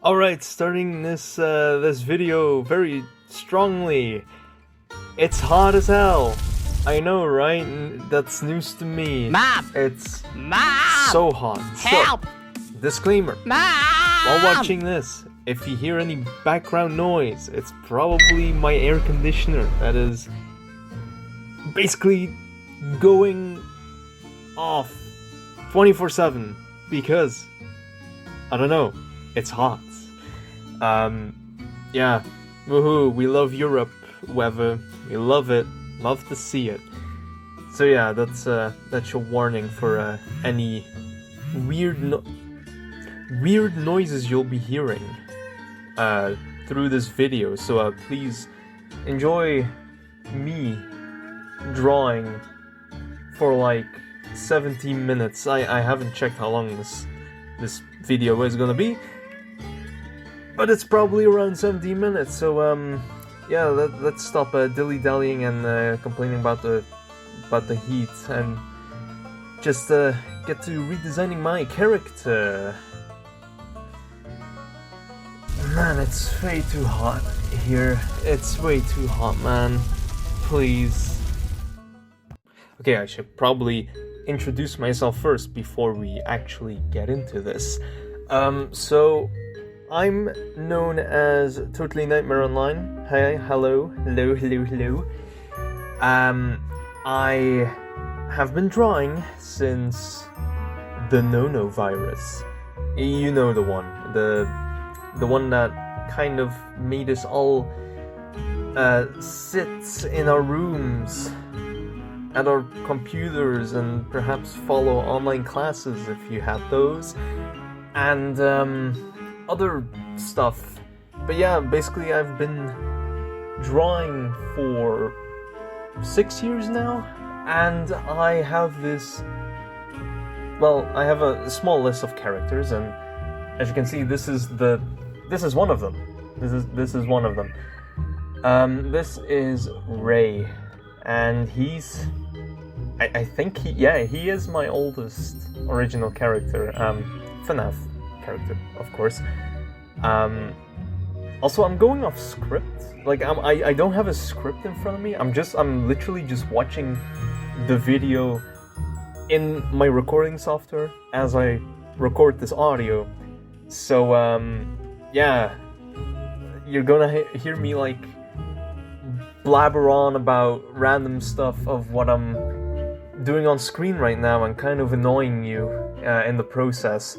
Alright, starting this video very strongly. It's hot as hell. I know, right? That's news to me. Mom! It's Mom! so hot. Help! So, disclaimer. Mom! While watching this, if you hear any background noise, it's probably my air conditioner that is basically going off 24/7 because, I don't know, it's hot. Yeah, woohoo, we love Europe, weather, we love it, love to see it. So yeah, that's your warning for any weird noises you'll be hearing through this video. So please enjoy me drawing for like 17 minutes. I haven't checked how long this video is gonna be, but it's probably around 17 minutes. So yeah, let's stop dilly-dallying and complaining about the heat and just get to redesigning my character. Man, it's way too hot here. It's way too hot, man. Please. Okay, I should probably introduce myself first before we actually get into this. So I'm known as Totally Nightmare Online. Hi, hello. I have been drawing since the No virus. You know the one, the one that kind of made us all sit in our rooms at our computers and perhaps follow online classes if you had those, and other stuff. But yeah, basically I've been drawing for 6 years now, and I have I have a small list of characters, and as you can see, this is one of them. This is one of them. This is Ray, and he's I think he is my oldest original character, FNAF character, of course. Also, I'm going off script. Like, I don't have a script in front of me. I'm literally just watching the video in my recording software as I record this audio. So, yeah, you're gonna hear me like blabber on about random stuff of what I'm doing on screen right now and kind of annoying you in the process.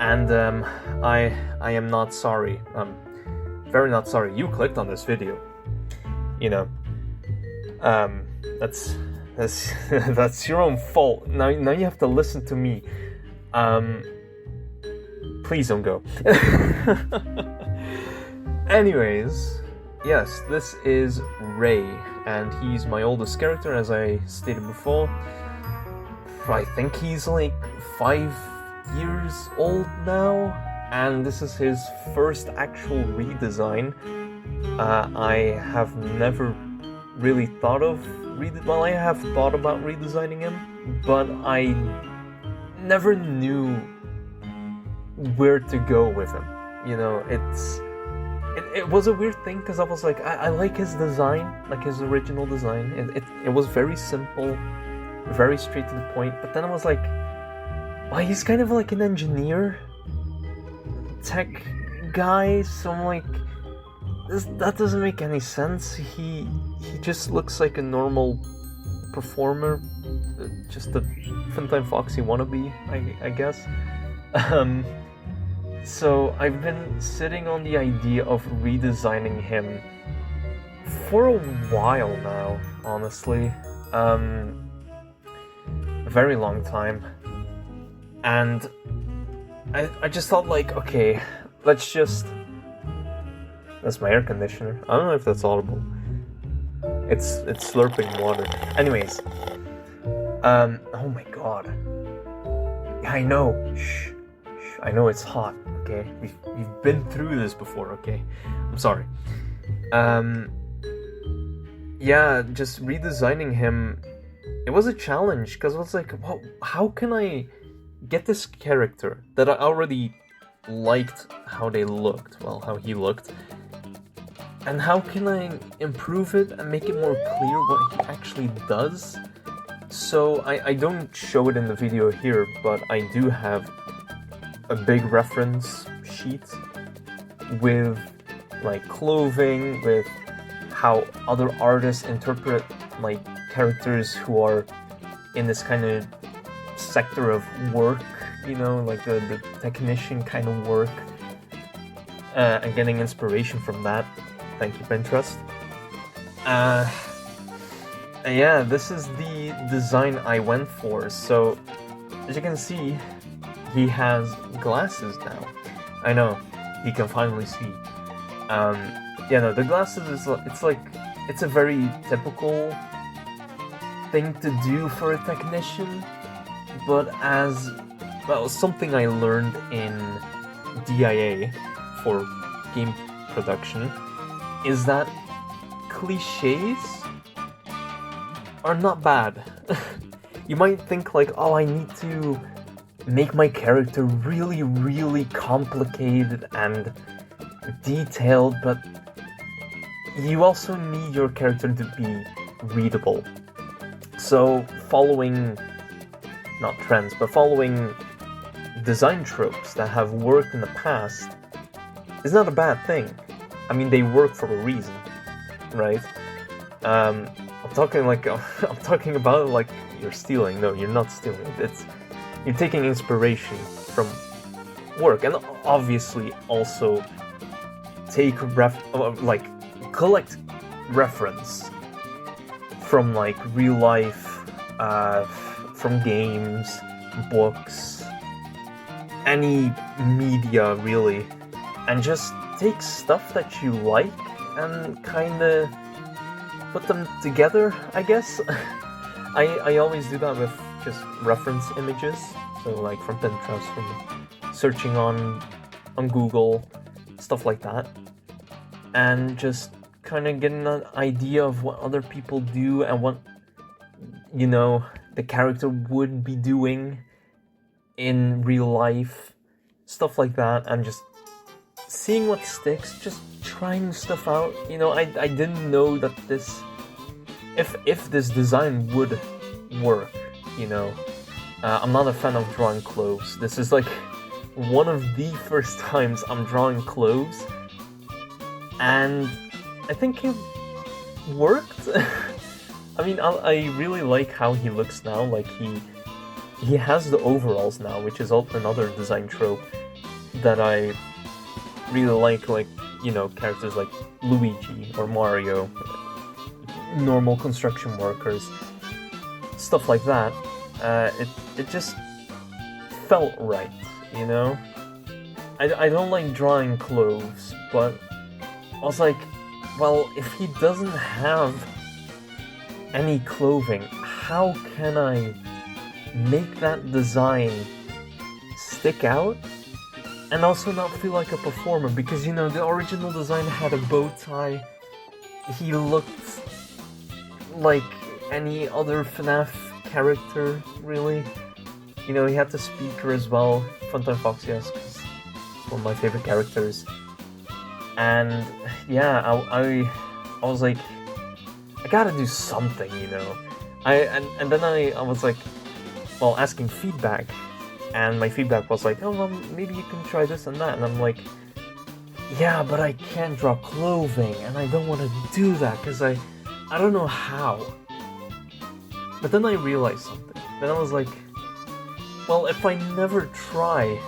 And I am not sorry. Very not sorry. You clicked on this video. You know, that's that's your own fault. Now you have to listen to me. Please don't go. Anyways, yes, this is Ray, and he's my oldest character, as I stated before. I think he's like 5 years old now, and this is his first actual redesign. I have never really thought of I have thought about redesigning him, but I never knew where to go with him. You know, it was a weird thing, because I was like, I like his design, like his original design. It was very simple, very straight to the point, but then I was like, well, he's kind of like an engineer tech guy, so I'm like, that doesn't make any sense. He just looks like a normal performer, just a Funtime Foxy wannabe, I guess. So I've been sitting on the idea of redesigning him for a while now, honestly. A very long time. And I just thought, like, okay, let's just... That's my air conditioner. I don't know if that's audible. It's slurping water. Anyways. Oh my god. Yeah, I know. Shh. I know it's hot, okay? We've been through this before, okay? I'm sorry. Yeah, just redesigning him, it was a challenge, because I was like, well, how can I get this character that I already liked how they looked, well, how he looked, and how can I improve it and make it more clear what he actually does. So I don't show it in the video here, but I do have a big reference sheet with like clothing, with how other artists interpret like characters who are in this kind of sector of work, you know, like the technician kind of work, and getting inspiration from that. Thank you, Pinterest. Yeah, this is the design I went for. So, as you can see, he has glasses now. I know, he can finally see. Yeah, no, the glasses it's a very typical thing to do for a technician, but as, well, something I learned in DIA for game production is that cliches are not bad. You might think like, oh, I need to make my character really, really complicated and detailed, but you also need your character to be readable. So following, not trends, but following design tropes that have worked in the past is not a bad thing. I mean, they work for a reason, right? I'm talking about like you're stealing. No, you're not stealing. You're taking inspiration from work, and obviously also collect reference from like real life, from games, books, any media really, and just take stuff that you like and kinda put them together, I guess. I always do that with just reference images, so like from Pinterest, from searching on Google, stuff like that, and just kind of getting an idea of what other people do and what, you know, the character would be doing in real life, stuff like that, and just seeing what sticks, just trying stuff out. You know, I didn't know that if this design would work, you know. I'm not a fan of drawing clothes. This is like one of the first times I'm drawing clothes, and I think it worked. I mean, I really like how he looks now. Like he has the overalls now, which is another design trope that I really like, you know, characters like Luigi or Mario, normal construction workers, stuff like that. It just felt right, you know? I don't like drawing clothes, but I was like, well, if he doesn't have any clothing, how can I make that design stick out and also not feel like a performer? Because, you know, the original design had a bow tie. He looked like any other FNAF character, really. You know, he had the speaker as well, Funtime Fox, yes, because it's one of my favorite characters. And yeah, I was like, I gotta do something, you know. And then I was like, well, asking feedback, and my feedback was like, oh, well, maybe you can try this and that, and I'm like, yeah, but I can't draw clothing, and I don't want to do that, because I don't know how. But then I realized something. Then I was like, well, if I never try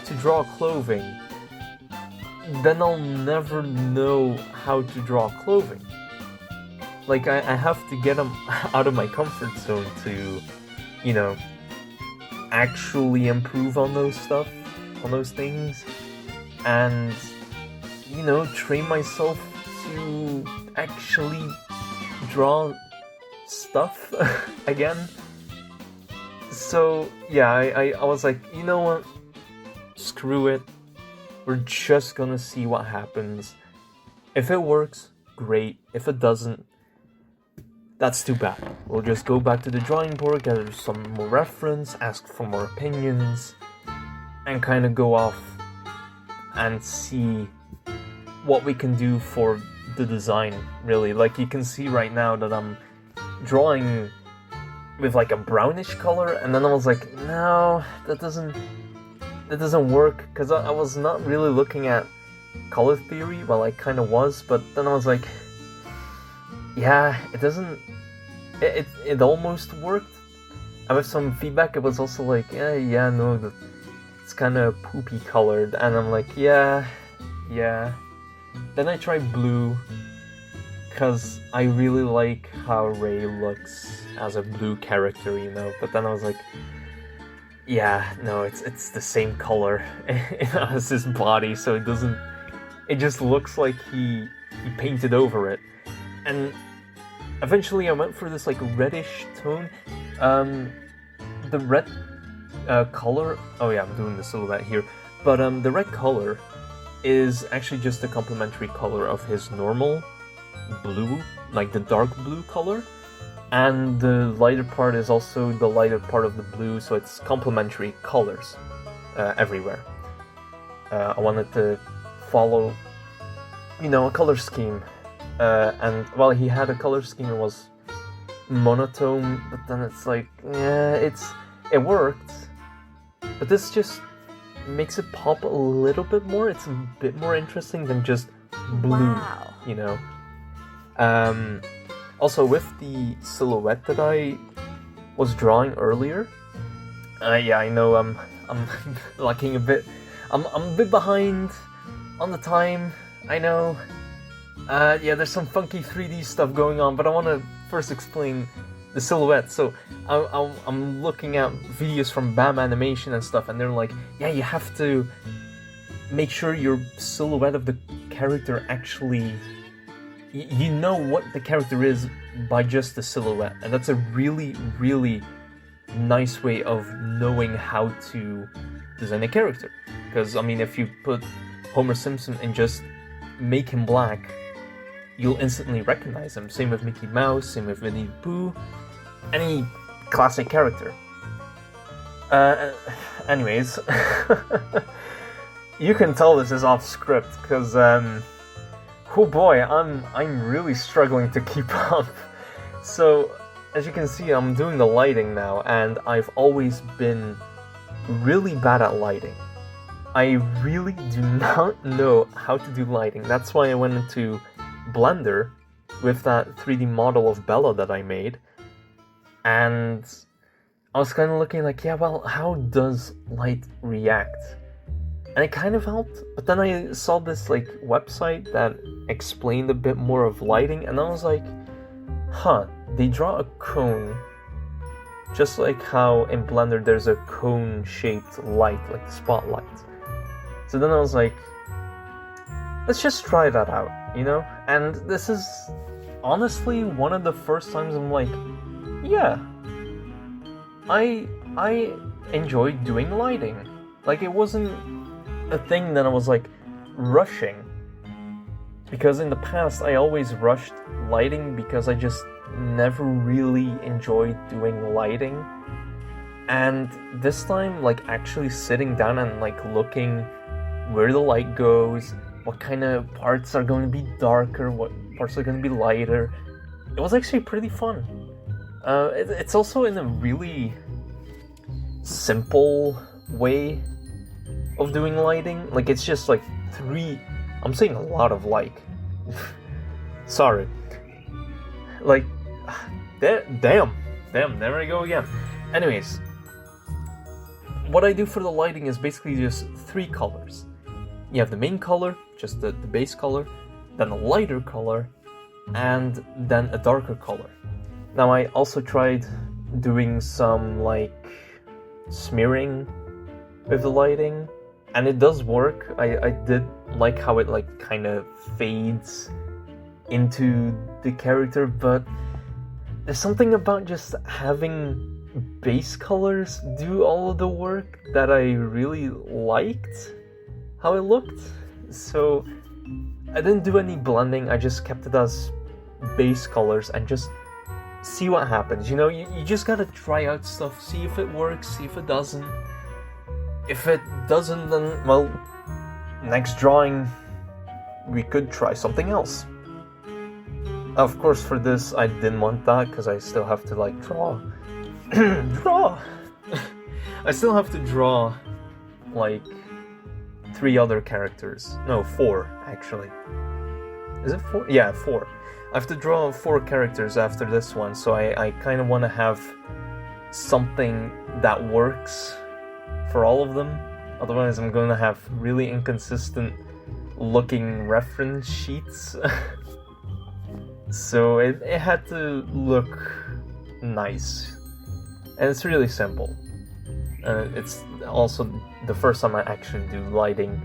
to draw clothing, then I'll never know how to draw clothing. Like, I have to get them out of my comfort zone to, you know, actually improve on those things, and, you know, train myself to actually draw stuff again. So, yeah, I was like, you know what? Screw it. We're just gonna see what happens. If it works, great. If it doesn't, that's too bad. We'll just go back to the drawing board, gather some more reference, ask for more opinions, and kind of go off and see what we can do for the design, really. Like, you can see right now that I'm drawing with like a brownish color, and then I was like, no, that doesn't work, because I was not really looking at color theory. Well, I kind of was, but then I was like, yeah, it doesn't, it almost worked. And with some feedback, it was also like, yeah, no, it's kind of poopy colored, and I'm like, yeah. Then I tried blue, because I really like how Ray looks as a blue character, you know, but then I was like, yeah, no, it's the same color as his body, so it just looks like he painted over it. And eventually I went for this like reddish tone. The red color, oh yeah, I'm doing the silhouette here, but the red color is actually just a complementary color of his normal blue, like the dark blue color, and the lighter part is also the lighter part of the blue, so it's complementary colors everywhere. I wanted to follow, you know, a color scheme, and while he had a color scheme, it was monotone, but then it's like, yeah, it worked, but this just makes it pop a little bit more. It's a bit more interesting than just blue, wow. You know. Also, with the silhouette that I was drawing earlier, yeah, I know I'm lacking a bit. I'm a bit behind on the time. I know. Yeah, there's some funky 3D stuff going on, but I want to first explain the silhouette. So I'm looking at videos from BAM Animation and stuff, and they're like, yeah, you have to make sure your silhouette of the character actually, you know what the character is by just the silhouette, and that's a really, really nice way of knowing how to design a character. Because, I mean, if you put Homer Simpson and just make him black, you'll instantly recognize him. Same with Mickey Mouse, same with Winnie the Pooh, any classic character. Anyways, you can tell this is off script, because, oh boy, I'm really struggling to keep up. So, as you can see, I'm doing the lighting now, and I've always been really bad at lighting. I really do not know how to do lighting. That's why I went into Blender with that 3D model of Bella that I made, and I was kind of looking like, yeah, well, how does light react? And it kind of helped, but then I saw this like website that explained a bit more of lighting, and I was like, huh, they draw a cone, just like how in Blender there's a cone-shaped light, like the spotlight. So then I was like, let's just try that out, you know? And this is honestly one of the first times I'm like, yeah, I enjoyed doing lighting. Like, it wasn't a thing that I was like rushing, because in the past I always rushed lighting because I just never really enjoyed doing lighting. And this time, like, actually sitting down and like looking where the light goes, what kind of parts are going to be darker, what parts are going to be lighter, it was actually pretty fun. It's also in a really simple way of doing lighting. Like, it's just like I'm saying a lot of like. Sorry. Like, damn, there I go again. Anyways, what I do for the lighting is basically just 3 colors. You have the main color, just the base color, then a lighter color, and then a darker color. Now, I also tried doing some like smearing with the lighting, and it does work. I did like how it like kind of fades into the character, but there's something about just having base colors do all of the work that I really liked how it looked. So I didn't do any blending, I just kept it as base colors and just see what happens. You know, you just gotta try out stuff, see if it works, see if it doesn't. if it doesn't, then, well, next drawing, we could try something else. Of course, for this, I didn't want that, because I still have to, like, draw. Draw! I still have to draw, like, 3 other characters. No, 4, actually. Is it 4? Yeah, 4. I have to draw 4 characters after this one, so I kind of want to have something that works for all of them. Otherwise, I'm going to have really inconsistent looking reference sheets. So it had to look nice. And it's really simple. It's also the first time I actually do lighting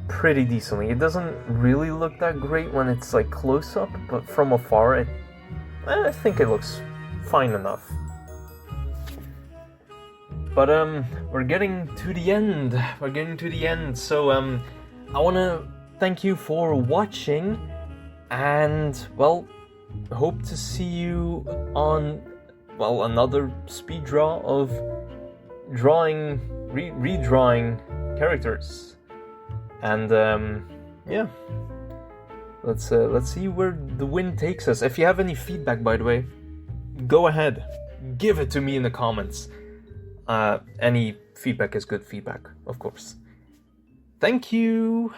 pretty decently. It doesn't really look that great when it's like close up, but from afar, I think it looks fine enough. But we're getting to the end. So I want to thank you for watching, and well, hope to see you on another speed draw of redrawing characters. And yeah, let's see where the wind takes us. If you have any feedback, by the way, go ahead, give it to me in the comments. Any feedback is good feedback, of course. Thank you.